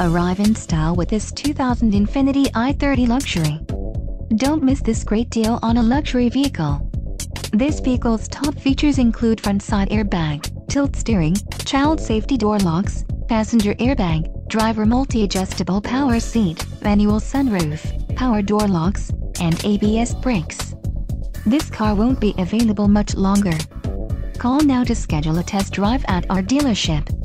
Arrive in style with this 2000 Infiniti i30 Luxury. Don't miss this great deal on a luxury vehicle. This vehicle's top features include front side airbag, tilt steering, child safety door locks, passenger airbag, driver multi-adjustable power seat, manual sunroof, power door locks, and ABS brakes. This car won't be available much longer. Call now to schedule a test drive at our dealership.